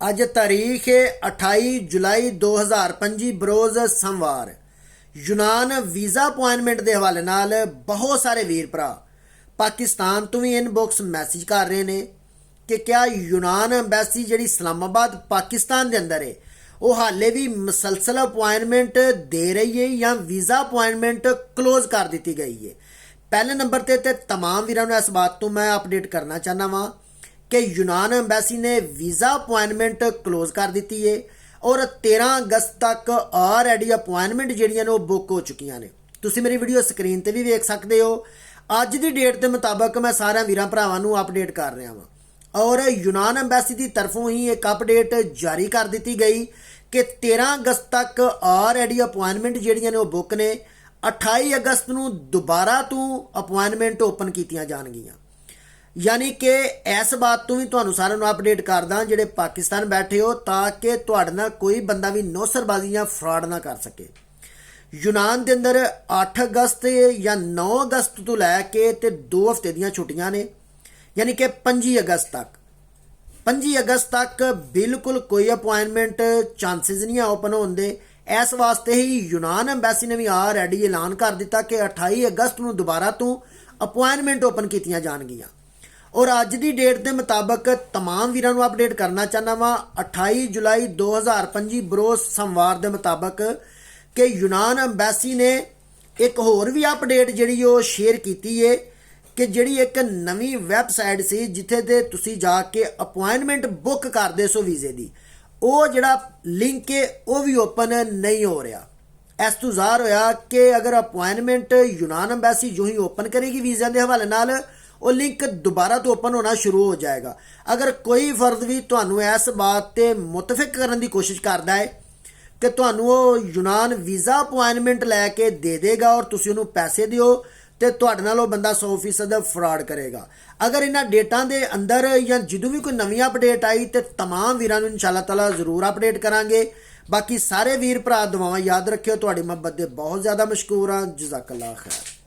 ਅੱਜ ਤਾਰੀਖ ਹੈ 28 ਜੁਲਾਈ 2025 ਬਰੋਜ਼ ਸੰਵਾਰ। ਯੂਨਾਨ ਵੀਜ਼ਾ ਅਪਾਇੰਟਮੈਂਟ ਦੇ ਹਵਾਲੇ ਨਾਲ ਬਹੁਤ ਸਾਰੇ ਵੀਰ ਭਰਾ ਪਾਕਿਸਤਾਨ ਤੋਂ ਵੀ ਇਨਬਾਕਸ ਮੈਸੇਜ ਕਰ ਰਹੇ ਨੇ ਕਿ ਕਿਆ ਯੂਨਾਨ ਐਮਬੈਸੀ ਜਿਹੜੀ ਇਸਲਾਮਾਬਾਦ ਪਾਕਿਸਤਾਨ ਦੇ ਅੰਦਰ ਹੈ ਉਹ ਹਾਲੇ ਵੀ ਮਸਲਸਲ ਅਪਾਇੰਟਮੈਂਟ ਦੇ ਰਹੀ ਹੈ ਜਾਂ ਵੀਜ਼ਾ ਅਪਾਇੰਟਮੈਂਟ ਕਲੋਜ਼ ਕਰ ਦਿੱਤੀ ਗਈ ਹੈ। ਪਹਿਲੇ ਨੰਬਰ ਤੇ तमाम ਵੀਰਾਂ ਨੂੰ ਇਸ ਬਾਤ ਤੋਂ ਮੈਂ ਅਪਡੇਟ ਕਰਨਾ ਚਾਹੁੰਦਾ ਵਾਂ कि यूनान एम्बैसी ने वीज़ा अपॉइंटमेंट क्लोज कर दी है और 13 अगस्त तक ऑलरेडी अपॉइंटमेंट जिहड़ियां ने बुक हो चुकी ने। तुसीं मेरी वीडियो स्क्रीन पर भी वेख सकते हो। अज की डेट के मुताबिक मैं सारे वीरां भरावां नूं अपडेट कर रहा वां और यूनान एम्बैसी की तरफों ही एक अपडेट जारी कर दी गई कि 13 अगस्त तक ऑलरेडी अपॉइंटमेंट जिहड़ियां ने बुक ने। 28 अगस्त नूं दोबारा तो अपॉइंटमेंट ओपन कीतियां जाणगियां। यानी कि इस बात तो भी तुहानूं सारिआं नूं अपडेट करदा जिहड़े पाकिस्तान बैठे हो ताकि तुहाडे नाल कोई बंदा भी नौसरबाजी या फ्रॉड ना कर सके। यूनान के अंदर 8 अगस्त या 9 अगस्त तो लैके ते 2 हफ्ते दीयां छुट्टियां ने, यानी कि 25 अगस्त तक। 25 अगस्त तक बिल्कुल कोई अपॉइंटमेंट चांसिस नहीं है ओपन होने दे। इस वास्ते ही यूनान एम्बैसी ने भी ऑलरेडी ऐलान कर दिता कि 28 अगस्त नूं दोबारा तो अपॉइंटमेंट ओपन कीतियां जाणगियां। और अज की डेट के मुताबिक तमाम वीरों को अपडेट करना चाहना वा 28 जुलाई 2025 बरोज सोमवार के मुताबिक कि यूनान एम्बैसी ने एक होर भी अपडेट जी शेयर की है कि जी एक नवी वैबसाइट से जिथे ते तुसी जाके अपॉइंटमेंट बुक करते सो वीजे की वो जड़ा लिंक है वह भी ओपन नहीं हो रहा। इस तो ज़ाहिर होया कि अगर अपॉइंटमेंट यूनान एम्बैसी जो ही ओपन करेगी वीज़ा के हवाले नाल वो लिंक दोबारा तो ओपन होना शुरू हो जाएगा। अगर कोई फर्द भी तुहानू इस बात ते मुतफिक करने की कोशिश करता है कि तुहानू वो यूनान वीज़ा अपॉइंटमेंट लैके दे देगा और तुसी उन्होंने पैसे दिओ तो तुहाडे नाल वो बंदा 100% फ्रॉड करेगा। अगर इन्हां डेटां दे अंदर या जदों भी कोई नवी अपडेट आई तो तमाम वीरां नूं इंशाअल्लाह ताला जरूर अपडेट करांगे। बाकी सारे वीर भरा दुआवां याद रखियो। तुहाडी मोहब्बत दे बहुत ज़्यादा मशकूर हाँ। जज़ाकल्लाह खैर।